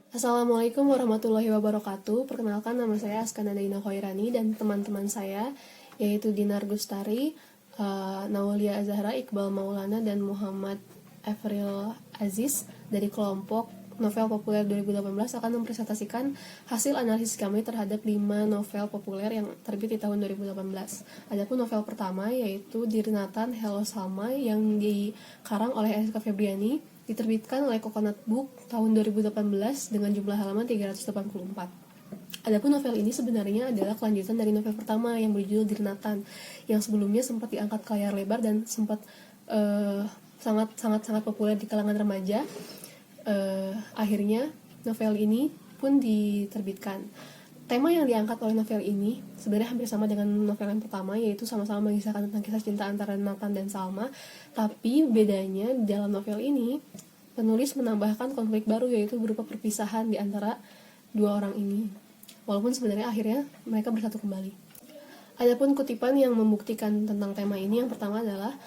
Assalamualaikum warahmatullahi wabarakatuh. Perkenalkan, nama saya Askana Daina Khairani dan teman-teman saya yaitu Dinar Gustari, Naulia Azahra, Iqbal Maulana, dan Muhammad Afril Aziz dari kelompok Novel Populer 2018 akan mempresentasikan hasil analisis kami terhadap 5 novel populer yang terbit di tahun 2018. Adapun novel pertama yaitu Dear Nathan, Hello Salma yang dikarang oleh Eriska Febriani, diterbitkan oleh Coconut Book tahun 2018 dengan jumlah halaman 384. Adapun novel ini sebenarnya adalah kelanjutan dari novel pertama yang berjudul Dear Nathan, yang sebelumnya sempat diangkat ke layar lebar dan sempat sangat populer di kalangan remaja. Akhirnya novel ini pun diterbitkan. Tema yang diangkat oleh novel ini sebenarnya hampir sama dengan novel yang pertama, yaitu sama-sama mengisahkan tentang kisah cinta antara Nathan dan Salma. Tapi bedanya dalam novel ini, penulis menambahkan konflik baru, yaitu berupa perpisahan di antara dua orang ini. Walaupun sebenarnya akhirnya mereka bersatu kembali. Adapun kutipan yang membuktikan tentang tema ini, yang pertama adalah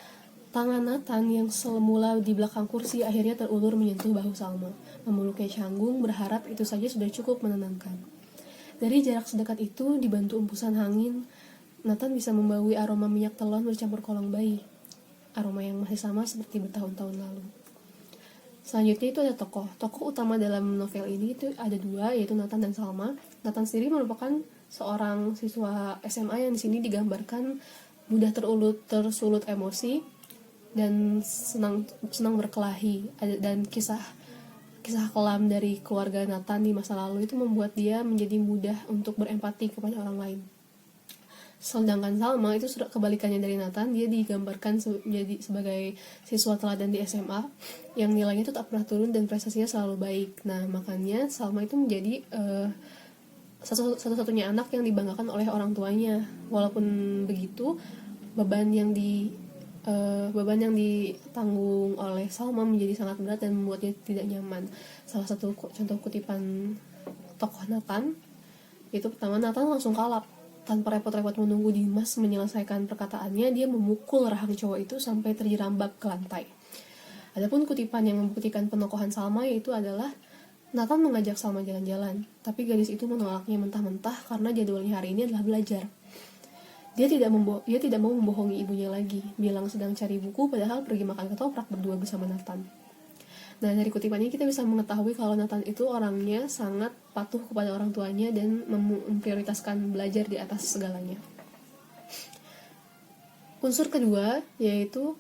tangan Nathan yang semula di belakang kursi akhirnya terulur menyentuh bahu Salma. Memeluknya canggung, berharap itu saja sudah cukup menenangkan. Dari jarak sedekat itu, dibantu embusan angin, Nathan bisa membaui aroma minyak telon bercampur kolong bayi. Aroma yang masih sama seperti bertahun-tahun lalu. Selanjutnya itu ada tokoh utama dalam novel ini itu ada dua, yaitu Nathan dan Salma. Nathan sendiri merupakan seorang siswa SMA yang di sini digambarkan mudah tersulut emosi dan senang berkelahi. Dan kisah kelam dari keluarga Nathan di masa lalu itu membuat dia menjadi mudah untuk berempati kepada orang lain. Sedangkan Salma itu kebalikannya dari Nathan, dia digambarkan menjadi sebagai siswa teladan di SMA yang nilainya itu tak pernah turun dan prestasinya selalu baik. Nah, makanya Salma itu menjadi satu-satunya anak yang dibanggakan oleh orang tuanya. Walaupun begitu, beban yang ditanggung oleh Salma menjadi sangat berat dan membuatnya tidak nyaman. Salah satu contoh kutipan tokoh Nathan itu pertama, Nathan langsung kalap. Tanpa repot-repot menunggu Dimas menyelesaikan perkataannya, dia memukul rahang cowok itu sampai terjerambak ke lantai. Adapun kutipan yang membuktikan penokohan Salma yaitu adalah Nathan mengajak Salma jalan-jalan, tapi gadis itu menolaknya mentah-mentah karena jadwalnya hari ini adalah belajar. Dia tidak mau membohongi ibunya lagi, bilang sedang cari buku padahal pergi makan ketoprak berdua bersama Nathan. Nah, dari kutipan ini kita bisa mengetahui kalau Nathan itu orangnya sangat patuh kepada orang tuanya dan memprioritaskan belajar di atas segalanya. Unsur kedua yaitu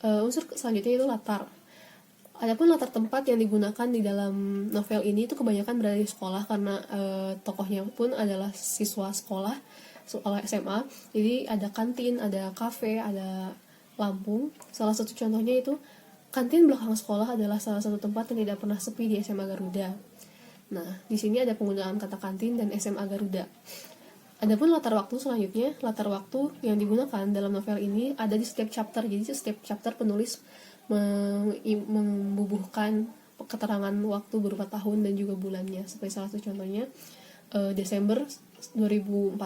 unsur selanjutnya itu latar. Adapun latar tempat yang digunakan di dalam novel ini itu kebanyakan berada di sekolah karena tokohnya pun adalah siswa sekolah SMA. Jadi ada kantin, ada kafe, ada Lampung. Salah satu contohnya itu kantin belakang sekolah adalah salah satu tempat yang tidak pernah sepi di SMA Garuda. Nah, di sini ada penggunaan kata kantin dan SMA Garuda. Adapun latar waktu selanjutnya, latar waktu yang digunakan dalam novel ini ada di setiap chapter. Jadi setiap chapter penulis membubuhkan keterangan waktu berupa tahun dan juga bulannya. Seperti salah satu contohnya Desember 2014.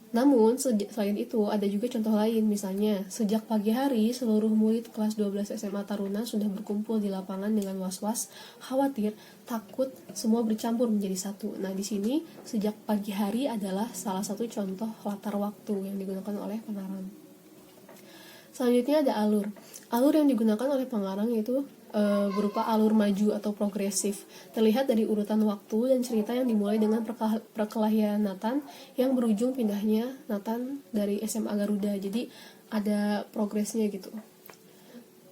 Namun, selain itu, ada juga contoh lain. Misalnya, sejak pagi hari, seluruh murid kelas 12 SMA Taruna sudah berkumpul di lapangan dengan was-was, khawatir, takut, semua bercampur menjadi satu. Nah, di sini, sejak pagi hari adalah salah satu contoh latar waktu yang digunakan oleh pengarang. Selanjutnya ada alur. Alur yang digunakan oleh pengarang yaitu berupa alur maju atau progresif. Terlihat dari urutan waktu dan cerita yang dimulai dengan perkelahian Nathan yang berujung pindahnya Nathan dari SMA Garuda. Jadi ada progresnya gitu.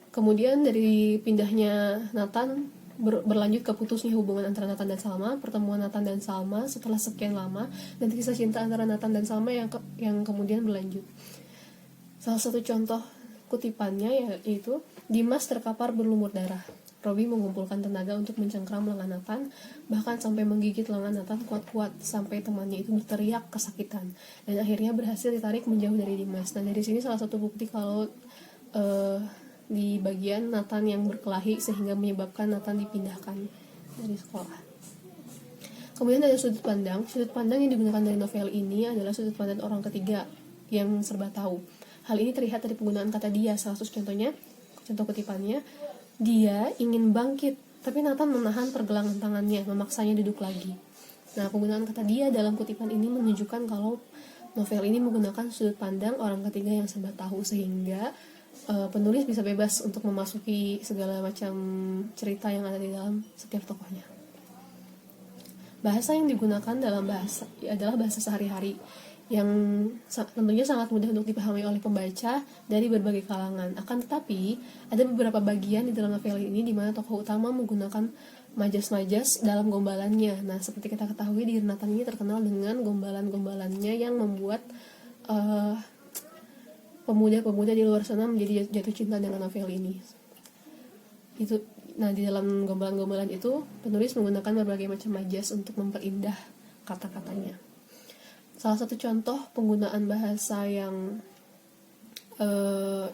Kemudian dari pindahnya Nathan berlanjut ke putusnya hubungan antara Nathan dan Salma, pertemuan Nathan dan Salma setelah sekian lama, dan kisah cinta antara Nathan dan Salma yang kemudian berlanjut. Salah satu contoh kutipannya yaitu Dimas terkapar berlumur darah. Robi mengumpulkan tenaga untuk mencengkram lengan Nathan, bahkan sampai menggigit lengan Nathan kuat-kuat sampai temannya itu berteriak kesakitan, dan akhirnya berhasil ditarik menjauh dari Dimas. Nah, dari sini salah satu bukti kalau di bagian Nathan yang berkelahi sehingga menyebabkan Nathan dipindahkan dari sekolah. Kemudian ada sudut pandang. Sudut pandang yang digunakan dari novel ini adalah sudut pandang orang ketiga yang serba tahu. Hal ini terlihat dari penggunaan kata dia. Salah satu contoh kutipannya, dia ingin bangkit Tapi Nathan menahan pergelangan tangannya, memaksanya duduk lagi. Nah, penggunaan kata dia dalam kutipan ini menunjukkan kalau novel ini menggunakan sudut pandang orang ketiga yang serba tahu, sehingga penulis bisa bebas untuk memasuki segala macam cerita yang ada di dalam setiap tokohnya. Bahasa yang digunakan adalah bahasa sehari-hari yang tentunya sangat mudah untuk dipahami oleh pembaca dari berbagai kalangan. Akan tetapi, ada beberapa bagian di dalam novel ini di mana tokoh utama menggunakan majas-majas dalam gombalannya. Nah, seperti kita ketahui, Dear Nathan ini terkenal dengan gombalan-gombalannya yang membuat pemuda-pemuda di luar sana menjadi jatuh cinta dengan novel ini. Nah, di dalam gombalan-gombalan itu, penulis menggunakan berbagai macam majas untuk memperindah kata-katanya. Salah satu contoh penggunaan bahasa yang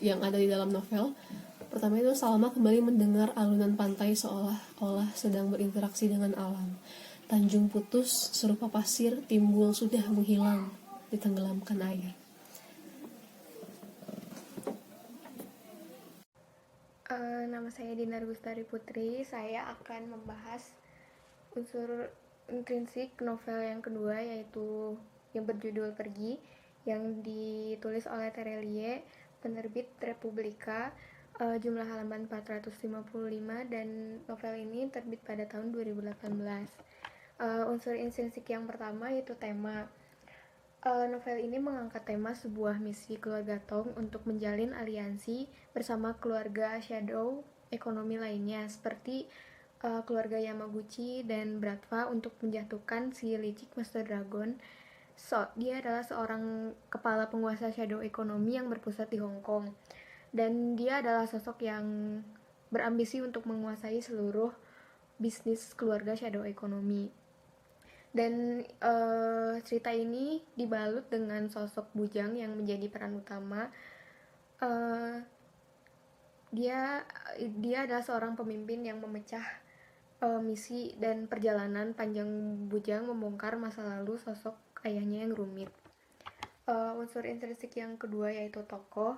ada di dalam novel, pertama itu Salma kembali mendengar alunan pantai seolah-olah sedang berinteraksi dengan alam. Tanjung putus serupa pasir timbul sudah menghilang, ditenggelamkan air. Nama saya Dinar Gustari Putri. Saya akan membahas unsur intrinsik novel yang kedua, yaitu yang berjudul Pergi, yang ditulis oleh Terelie, penerbit Republika, jumlah halaman 455, dan novel ini terbit pada tahun 2018. Unsur intrinsik yang pertama yaitu tema. Novel ini mengangkat tema sebuah misi keluarga Tong untuk menjalin aliansi bersama keluarga shadow ekonomi lainnya, seperti keluarga Yamaguchi dan Bratva, untuk menjatuhkan si licik Master Dragon. Dia adalah seorang kepala penguasa shadow ekonomi yang berpusat di Hong Kong, dan dia adalah sosok yang berambisi untuk menguasai seluruh bisnis keluarga shadow ekonomi. Dan cerita ini dibalut dengan sosok Bujang yang menjadi peran utama. Dia adalah seorang pemimpin yang memecah misi dan perjalanan panjang Bujang membongkar masa lalu sosok ayahnya yang rumit. Unsur intrinsik yang kedua yaitu tokoh.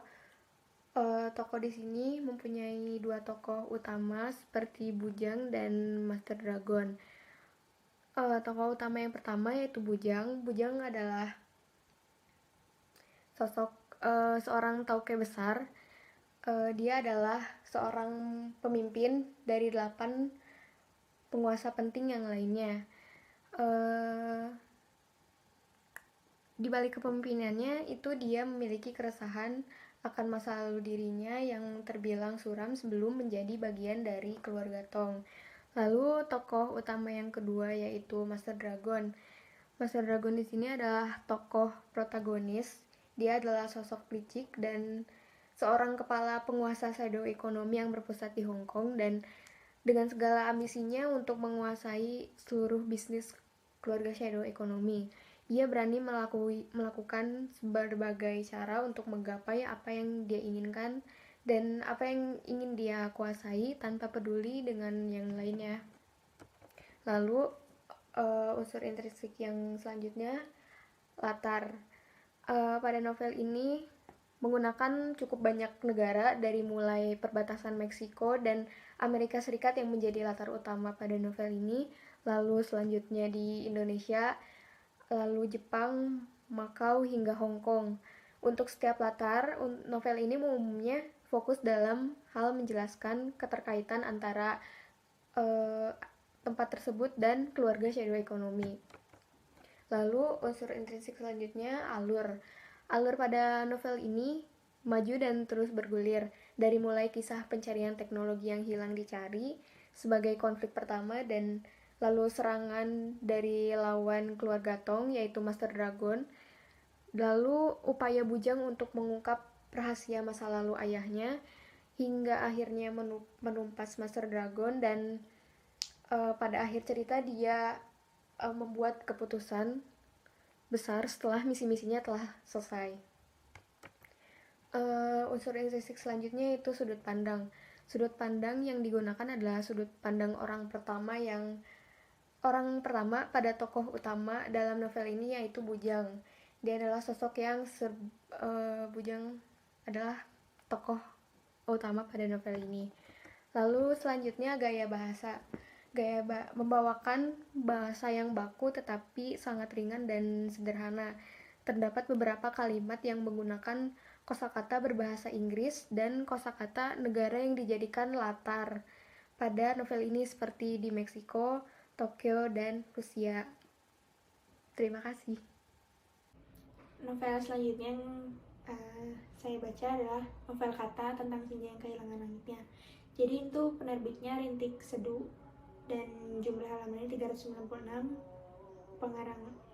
Tokoh di sini mempunyai dua tokoh utama seperti Bujang dan Master Dragon. Tokoh utama yang pertama yaitu Bujang. Bujang adalah sosok seorang tauke besar. Dia adalah seorang pemimpin dari 8 penguasa penting yang lainnya. Di balik kepemimpinannya itu, dia memiliki keresahan akan masa lalu dirinya yang terbilang suram sebelum menjadi bagian dari keluarga Tong. Lalu tokoh utama yang kedua yaitu Master Dragon. Master Dragon di sini adalah tokoh protagonis. Dia adalah sosok licik dan seorang kepala penguasa shadow ekonomi yang berpusat di Hong Kong, dan dengan segala ambisinya untuk menguasai seluruh bisnis keluarga shadow ekonomi, ia berani melakukan berbagai cara untuk menggapai apa yang dia inginkan dan apa yang ingin dia kuasai tanpa peduli dengan yang lainnya. Lalu unsur intrinsik yang selanjutnya, latar. Pada novel ini menggunakan cukup banyak negara, dari mulai perbatasan Meksiko dan Amerika Serikat yang menjadi latar utama pada novel ini, lalu selanjutnya di Indonesia, lalu Jepang, Makau, hingga Hong Kong. Untuk setiap latar, novel ini umumnya fokus dalam hal menjelaskan keterkaitan antara tempat tersebut dan keluarga shadow ekonomi. Lalu unsur intrinsik selanjutnya, alur. Alur pada novel ini maju dan terus bergulir, dari mulai kisah pencarian teknologi yang hilang dicari sebagai konflik pertama, dan lalu serangan dari lawan keluarga Tong yaitu Master Dragon, lalu upaya Bujang untuk mengungkap rahasia masa lalu ayahnya, hingga akhirnya menumpas Master Dragon, dan pada akhir cerita dia membuat keputusan besar setelah misi-misinya telah selesai. Unsur intrinsik selanjutnya itu sudut pandang. Sudut pandang yang digunakan adalah sudut pandang orang pertama pada tokoh utama dalam novel ini, yaitu Bujang. Dia adalah sosok yang Bujang adalah tokoh utama pada novel ini. Lalu selanjutnya gaya bahasa. Membawakan bahasa yang baku tetapi sangat ringan dan sederhana. Terdapat beberapa kalimat yang menggunakan kosakata berbahasa Inggris dan kosakata negara yang dijadikan latar pada novel ini seperti di Meksiko, Tokyo, dan Rusia. Terima kasih. Novel selanjutnya yang saya baca adalah novel Kata tentang senja yang kehilangan langitnya. Jadi itu penerbitnya Rintik Seduh dan jumlah halamannya 396.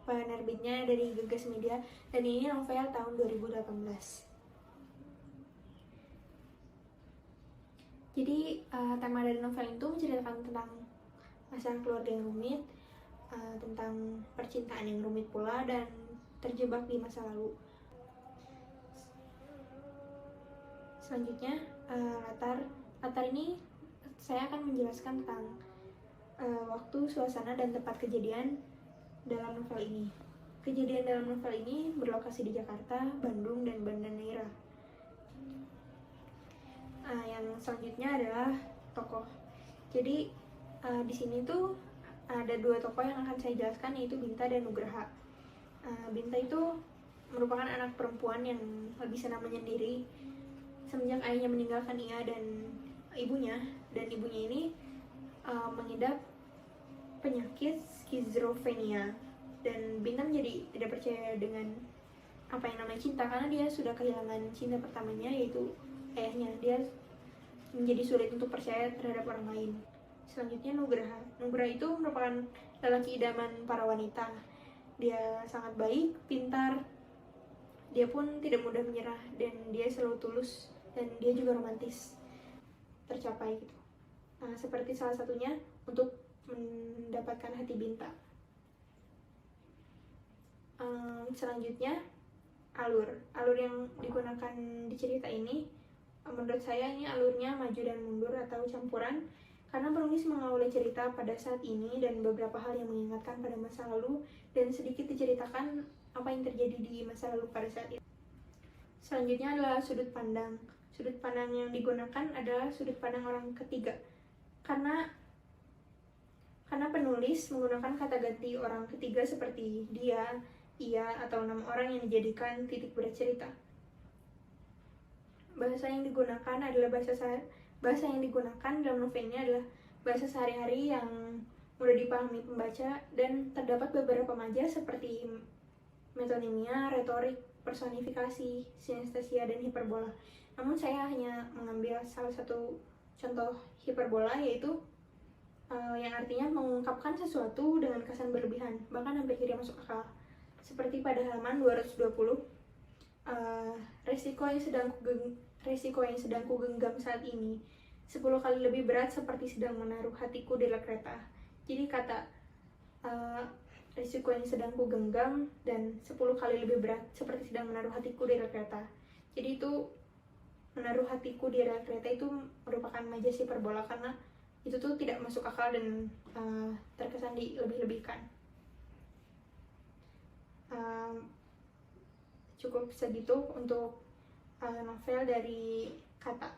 Penerbitnya dari Gegas Media dan ini novel tahun 2018. Jadi tema dari novel itu menceritakan tentang masalah keluarga yang rumit, tentang percintaan yang rumit pula, dan terjebak di masa lalu. Selanjutnya latar ini saya akan menjelaskan tentang waktu, suasana, dan tempat kejadian dalam novel ini. Kejadian dalam novel ini berlokasi di Jakarta, Bandung, dan Banda Neira. Yang selanjutnya adalah tokoh. Jadi di sini tuh ada dua tokoh yang akan saya jelaskan, yaitu Binta dan Nugraha. Binta itu merupakan anak perempuan yang bisa namanya sendiri semenjak ayahnya meninggalkan ia dan ibunya ini mengidap penyakit skizofrenia, dan Binta menjadi tidak percaya dengan apa yang namanya cinta karena dia sudah kehilangan cinta pertamanya, yaitu ayahnya. Dia menjadi sulit untuk percaya terhadap orang lain. Selanjutnya Nugraha itu merupakan lelaki idaman para wanita. Dia sangat baik, pintar, dia pun tidak mudah menyerah, dan dia selalu tulus, dan dia juga romantis tercapai gitu. Seperti salah satunya untuk mendapatkan hati Binta. Selanjutnya alur yang digunakan di cerita ini, menurut saya ini alurnya maju dan mundur atau campuran, karena penulis mengawali cerita pada saat ini dan beberapa hal yang mengingatkan pada masa lalu, dan sedikit diceritakan apa yang terjadi di masa lalu pada saat itu. Selanjutnya adalah sudut pandang. Sudut pandang yang digunakan adalah sudut pandang orang ketiga, karena penulis menggunakan kata ganti orang ketiga seperti dia, ia, atau 6 orang yang dijadikan titik berat cerita. Bahasa yang digunakan dalam novel ini adalah bahasa sehari-hari yang mudah dipahami pembaca, dan terdapat beberapa majas seperti metonimia, retorik, personifikasi, sinestesia, dan hiperbola. Namun saya hanya mengambil salah satu contoh hiperbola, yaitu yang artinya mengungkapkan sesuatu dengan kesan berlebihan, bahkan hampir tidak masuk akal. Seperti pada halaman 220, resiko yang sedang kugenggam saat ini 10 kali lebih berat seperti sedang menaruh hatiku di rel kereta. Jadi kata resiko yang sedang kugenggam dan 10 kali lebih berat seperti sedang menaruh hatiku di rel kereta. Jadi itu menaruh hatiku di rel kereta itu merupakan majas hiperbola, karena itu tuh tidak masuk akal dan terkesan dilebih-lebihkan. Cukup segitu untuk novel dari Kata.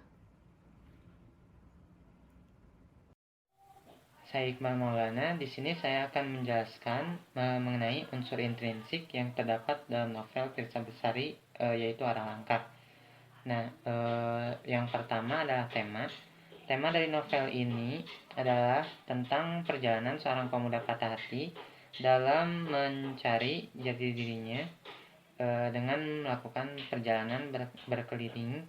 Saya Iqbal Maulana. Di sini saya akan menjelaskan mengenai unsur intrinsik yang terdapat dalam novel Tirsa Besari, yaitu Arah Langkah. Nah, yang pertama adalah tema. Tema dari novel ini adalah tentang perjalanan seorang pemuda patah hati dalam mencari jati dirinya dengan melakukan perjalanan berkeliling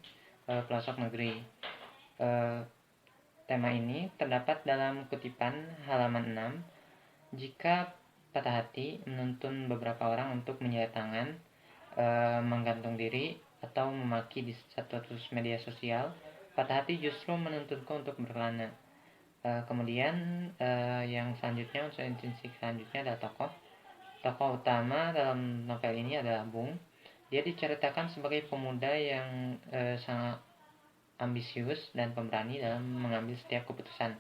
pelosok negeri. Tema ini terdapat dalam kutipan halaman 6. Jika patah hati menuntun beberapa orang untuk menjadi tangan, menggantung diri, atau memaki di status media sosial, patah hati justru menuntunku untuk berkelana. Kemudian yang selanjutnya, unsur intrinsik selanjutnya adalah tokoh. Tokoh utama dalam novel ini adalah Bung. Dia diceritakan sebagai pemuda yang sangat ambisius dan pemberani dalam mengambil setiap keputusan.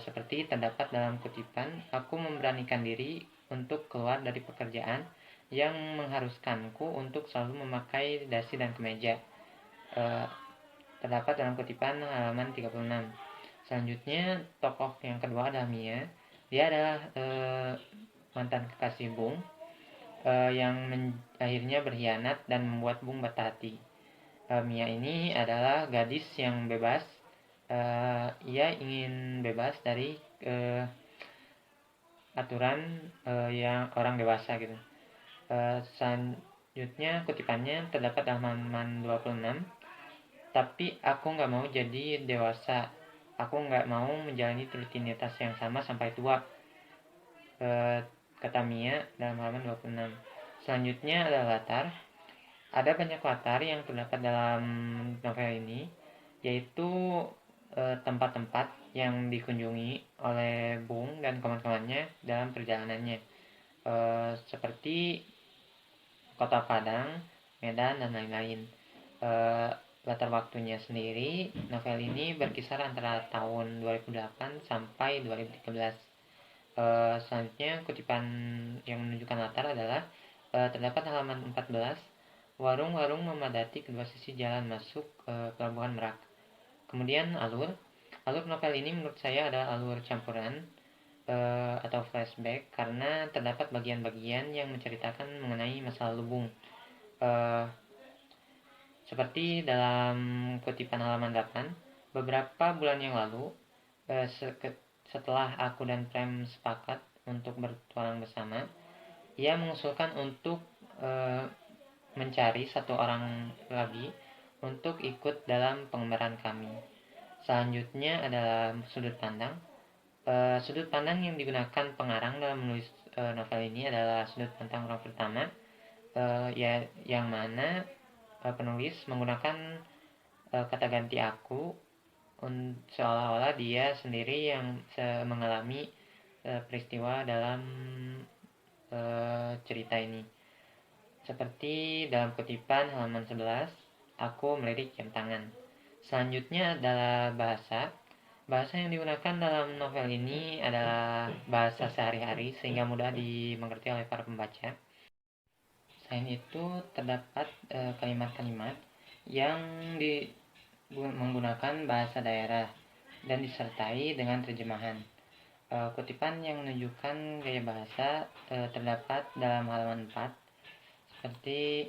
Seperti terdapat dalam kutipan, aku memberanikan diri untuk keluar dari pekerjaan yang mengharuskanku untuk selalu memakai dasi dan kemeja. terdapat dalam kutipan halaman 36. Selanjutnya, tokoh yang kedua adalah Mia. Dia adalah mantan kekasih Bung yang akhirnya berkhianat dan membuat Bung patah hati. Mia ini adalah gadis yang bebas. Ia ingin bebas dari aturan yang orang dewasa gitu. Selanjutnya kutipannya terdapat dalam halaman 26. Tapi aku nggak mau jadi dewasa. Aku nggak mau menjalani rutinitas yang sama sampai tua. Kata Mia dalam halaman 26. Selanjutnya adalah latar. Ada banyak latar yang terdapat dalam novel ini, yaitu tempat-tempat yang dikunjungi oleh Bung dan kawan-kawannya dalam perjalanannya, seperti Kota Padang, Medan, dan lain-lain. Latar waktunya sendiri, novel ini berkisar antara tahun 2008 sampai 2013. Selanjutnya kutipan yang menunjukkan latar adalah terdapat halaman 14. Warung-warung memadati kedua sisi jalan masuk Pelabuhan Merak. Kemudian alur novel ini menurut saya adalah alur campuran atau flashback, karena terdapat bagian-bagian yang menceritakan mengenai masa lalu Bung. Seperti dalam kutipan halaman 8, beberapa bulan yang lalu, setelah aku dan Prem sepakat untuk bertualang bersama, ia mengusulkan untuk mencari satu orang lagi untuk ikut dalam pengembaraan kami. Selanjutnya adalah sudut pandang. Sudut pandang yang digunakan pengarang dalam menulis novel ini adalah sudut pandang orang pertama, yang mana penulis menggunakan kata ganti aku, seolah-olah dia sendiri yang mengalami peristiwa dalam cerita ini. Seperti dalam kutipan halaman 11, aku melirik jam tangan. Selanjutnya adalah bahasa. Bahasa yang digunakan dalam novel ini adalah bahasa sehari-hari sehingga mudah dimengerti oleh para pembaca. Selain itu, terdapat kalimat-kalimat yang menggunakan bahasa daerah dan disertai dengan terjemahan. Kutipan yang menunjukkan gaya bahasa terdapat dalam halaman 4. Seperti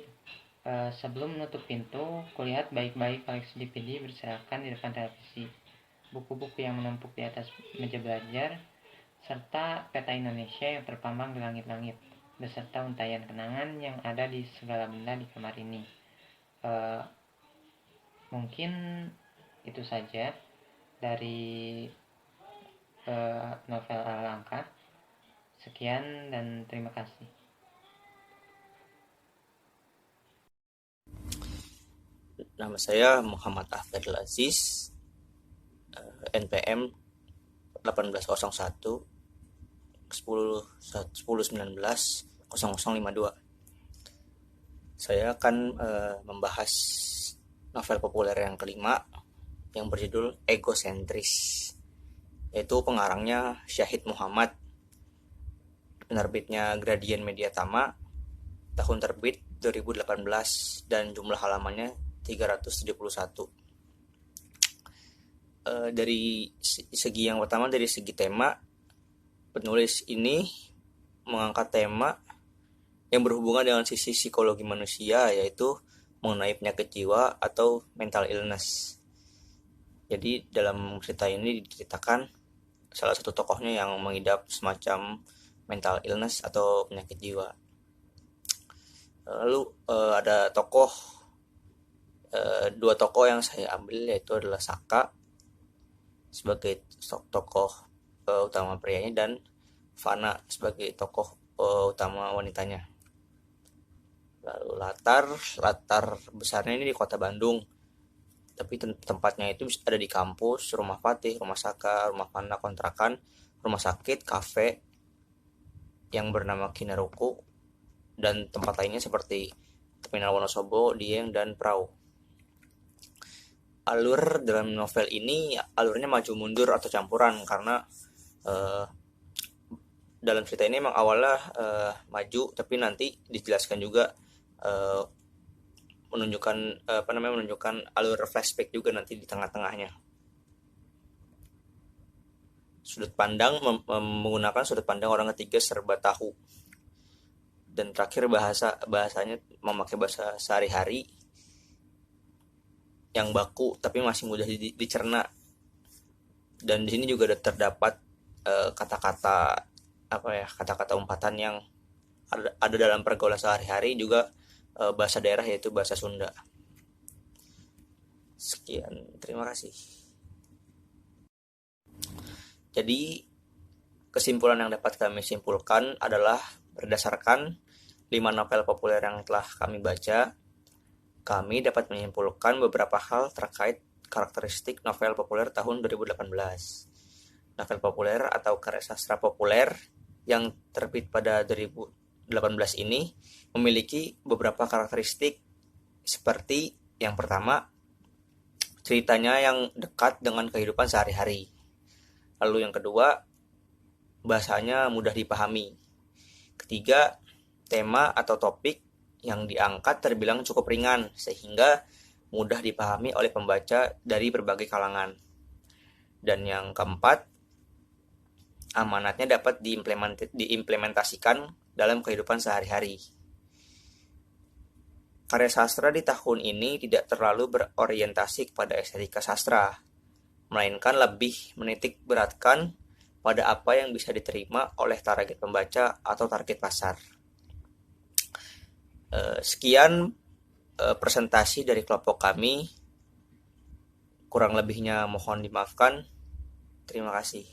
sebelum menutup pintu, kulihat baik-baik koleksi DVD berserakan di depan televisi, buku-buku yang menumpuk di atas meja belajar, serta peta Indonesia yang terpampang di langit-langit, beserta untayan kenangan yang ada di segala benda di kamar ini. Mungkin itu saja dari novel Alangkah. Sekian dan terima kasih. Nama saya Muhammad Ahfadil Aziz, NPM 1801 1019 0052. Saya akan membahas novel populer yang kelima yang berjudul Egosentris, yaitu pengarangnya Syahid Muhammad, penerbitnya Gradient Media Tama, tahun terbit 2018, dan jumlah halamannya 371. Dari segi yang pertama, dari segi tema, penulis ini mengangkat tema yang berhubungan dengan sisi psikologi manusia, yaitu mengenai penyakit jiwa atau mental illness. Jadi dalam cerita ini diceritakan salah satu tokohnya yang mengidap semacam mental illness atau penyakit jiwa. Lalu ada dua tokoh yang saya ambil, yaitu adalah Saka sebagai tokoh utama prianya dan Fana sebagai tokoh utama wanitanya. Lalu latar besarnya ini di kota Bandung, tapi tempatnya itu ada di kampus, rumah Fatih, rumah Saka, rumah Fana kontrakan, rumah sakit, kafe yang bernama Kinaruku, dan tempat lainnya seperti Terminal Wonosobo, Dieng, dan Prau. Alur dalam novel ini alurnya maju mundur atau campuran, karena dalam cerita ini memang awalnya maju, tapi nanti dijelaskan juga menunjukkan alur flashback juga nanti di tengah-tengahnya. Sudut pandang menggunakan sudut pandang orang ketiga serba tahu. Dan terakhir bahasanya memakai bahasa sehari-hari yang baku tapi masih mudah dicerna. Dan di sini juga terdapat kata-kata umpatan yang ada dalam pergaulan sehari-hari, juga bahasa daerah yaitu bahasa Sunda. Sekian, terima kasih. Jadi kesimpulan yang dapat kami simpulkan adalah berdasarkan 5 novel populer yang telah kami baca, kami dapat menyimpulkan beberapa hal terkait karakteristik novel populer tahun 2018. Novel populer atau karya sastra populer yang terbit pada 2018 ini memiliki beberapa karakteristik seperti yang pertama, ceritanya yang dekat dengan kehidupan sehari-hari. Lalu yang kedua, bahasanya mudah dipahami. Ketiga, tema atau topik yang diangkat terbilang cukup ringan sehingga mudah dipahami oleh pembaca dari berbagai kalangan. Dan yang keempat, amanatnya dapat diimplementasikan dalam kehidupan sehari-hari. Karya sastra di tahun ini tidak terlalu berorientasi kepada estetika sastra, melainkan lebih menitik beratkan pada apa yang bisa diterima oleh target pembaca atau target pasar. Sekian presentasi dari kelompok kami. Kurang lebihnya mohon dimaafkan. Terima kasih.